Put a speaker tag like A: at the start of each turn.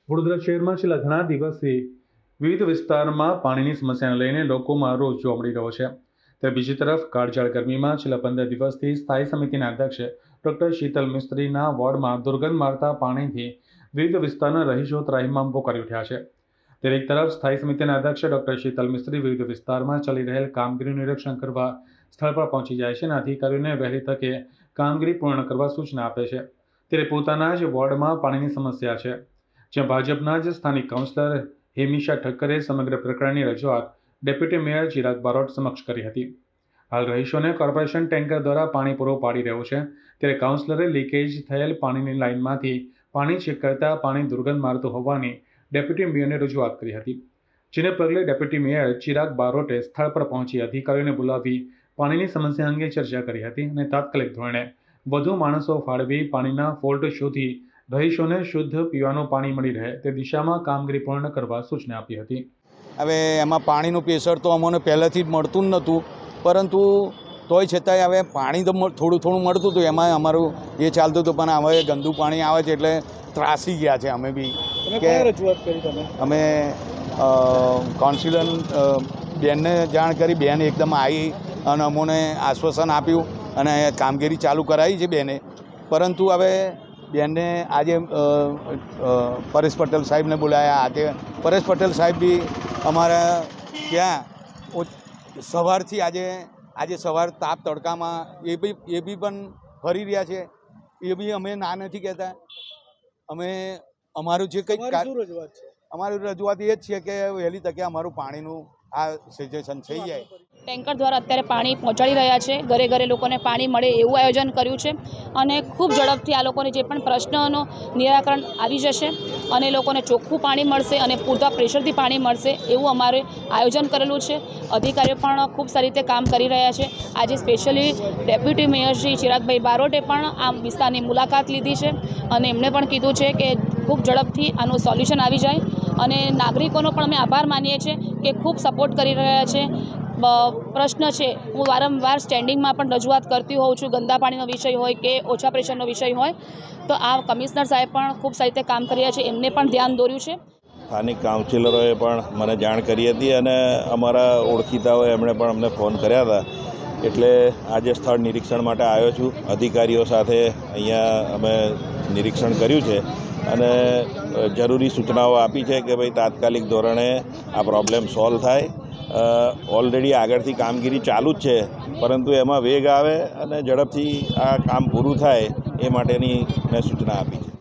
A: વડોદરા શહેરમાં છેલ્લા ઘણા દિવસથી વિવિધ વિસ્તારમાં પાણીની સમસ્યાને લઈને લોકોમાં રોષ જોવા મળી રહ્યો છે। ત્યારે બીજી તરફ કાળઝાળ ગરમીમાં છેલ્લા 15 દિવસથી સ્થાયી સમિતિના અધ્યક્ષ ડોક્ટર શીતલ મિસ્ત્રીના વોર્ડમાં દુર્ગંધ મારતા પાણીથી વિવિધ વિસ્તારના રહીશો ત્રાહિમામ પોકારી ઉઠ્યા છે। ત્યારે એક તરફ સ્થાયી સમિતિના અધ્યક્ષ ડોક્ટર શીતલ મિસ્ત્રી વિવિધ વિસ્તારમાં ચાલી રહેલ કામગીરીનું નિરીક્ષણ કરવા સ્થળ પર પહોંચી જાય છે અને અધિકારીઓને વહેલી તકે કામગીરી પૂર્ણ કરવા સૂચના આપે છે। ત્યારે પોતાના જ વોર્ડમાં પાણીની સમસ્યા છે, જ્યાં ભાજપના જ સ્થાનિક કાઉન્સિલર હેમિશા ઠક્કરે સમગ્ર પ્રકરણની રજૂઆત ડેપ્યુટી મેયર ચિરાગ બારોટ સમક્ષ કરી હતી। હાલ રહીશોને કોર્પોરેશન ટેન્કર દ્વારા પાણી પૂરું પાડી રહ્યું છે, ત્યારે કાઉન્સિલરે લીકેજ થયેલ પાણીની લાઇનમાંથી પાણી ચેક કરતા પાણી દુર્ગંધ મારતું હોવાની ડેપ્યુટી મેયરને રજૂઆત કરી હતી, જેને પગલે ડેપ્યુટી મેયર ચિરાગ બારોટે સ્થળ પર પહોંચી અધિકારીઓને બોલાવી પાણીની સમસ્યા અંગે ચર્ચા કરી હતી અને તાત્કાલિક ધોરણે વધુ માણસો ફાળવી પાણીના ફોલ્ટ શોધી રહીશોને શુદ્ધ પીવાનું પાણી મળી રહે તે દિશામાં કામગીરી પૂર્ણ કરવા સૂચના આપી હતી।
B: હવે એમાં પાણીનું પ્રેશર તો અમને પહેલેથી જ મળતું જ નહોતું, પરંતુ તોય છતાંય હવે પાણી તો થોડું થોડું મળતું હતું, એમાં અમારું એ ચાલતું હતું। પણ હવે ગંદુ પાણી આવે છે એટલે ત્રાસી ગયા છે અમે બી। કે
C: રજૂઆત કરી તમે?
B: અમે કાઉન્સિલર બેનને જાણ કરી, બેન એકદમ આવી અને અમને આશ્વાસન આપ્યું અને કામગીરી ચાલુ કરાવી છે બેને। પરંતુ હવે બેનને આજે પરેશ પટેલ સાહેબને બોલાયા। આજે પરેશ પટેલ સાહેબ બી અમારા ત્યાં સવારથી આજે સવાર તાપ તડકામાં એ બી પણ ફરી રહ્યા છે। એ બી અમે ના નથી કહેતા। અમે અમારું જે કંઈક અમારી રજૂઆત એ જ છે કે વહેલી તકે અમારું પાણીનું આ સિચ્યુએશન થઈ જાય।
D: ટેન્કર દ્વારા અત્યારે પાણી પહોંચાડી રહ્યા છે, ઘરે ઘરે લોકોને પાણી મળે એવું આયોજન કર્યું છે અને ખૂબ ઝડપથી આ લોકોને જે પણ પ્રશ્નોનો નિરાકરણ આવી જશે અને લોકોને ચોખ્ખું પાણી મળશે અને પૂરતા પ્રેશરથી પાણી મળશે એવું અમારે આયોજન કરેલું છે। અધિકારીઓ પણ ખૂબ સારી રીતે કામ કરી રહ્યા છે। આજે સ્પેશિયલી ડેપ્યુટી મેયર શ્રી ચિરાગભાઈ બારોટે પણ આ વિસ્તારની મુલાકાત લીધી છે અને એમણે પણ કીધું છે કે ખૂબ ઝડપથી આનું સોલ્યુશન આવી જાય અને નાગરિકોનો પણ અમે આભાર માનીએ છીએ કે ખૂબ સપોર્ટ કરી રહ્યા છે। પ્રશ્ન છે, હું વારંવાર સ્ટેન્ડિંગમાં પણ રજૂઆત કરતી હોઉં છું, ગંદા પાણીનો વિષય હોય કે ઓછા પ્રેશરનો વિષય હોય, તો આ કમિશનર સાહેબ પણ ખૂબ સારી રીતે કામ કરી રહ્યા છે, એમને પણ ધ્યાન દોર્યું છે।
E: સ્થાનિક કાઉન્સિલરોએ પણ મને જાણ કરી હતી અને અમારા ઓળખીતાઓએ એમણે પણ અમને ફોન કર્યા હતા, એટલે આજે સ્થળ નિરીક્ષણ માટે આવ્યો છું। અધિકારીઓ સાથે અહીંયા અમે નિરીક્ષણ કર્યું છે અને જરૂરી સૂચનાઓ આપી છે કે ભાઈ તાત્કાલિક ધોરણે આ પ્રોબ્લેમ સોલ્વ થાય। ઓલરેડી આગળથી કામગીરી ચાલુ જ છે, પરંતુ એમાં વેગ આવે અને ઝડપથી આ કામ પૂરું થાય એ માટેની મેં સૂચના આપી છે।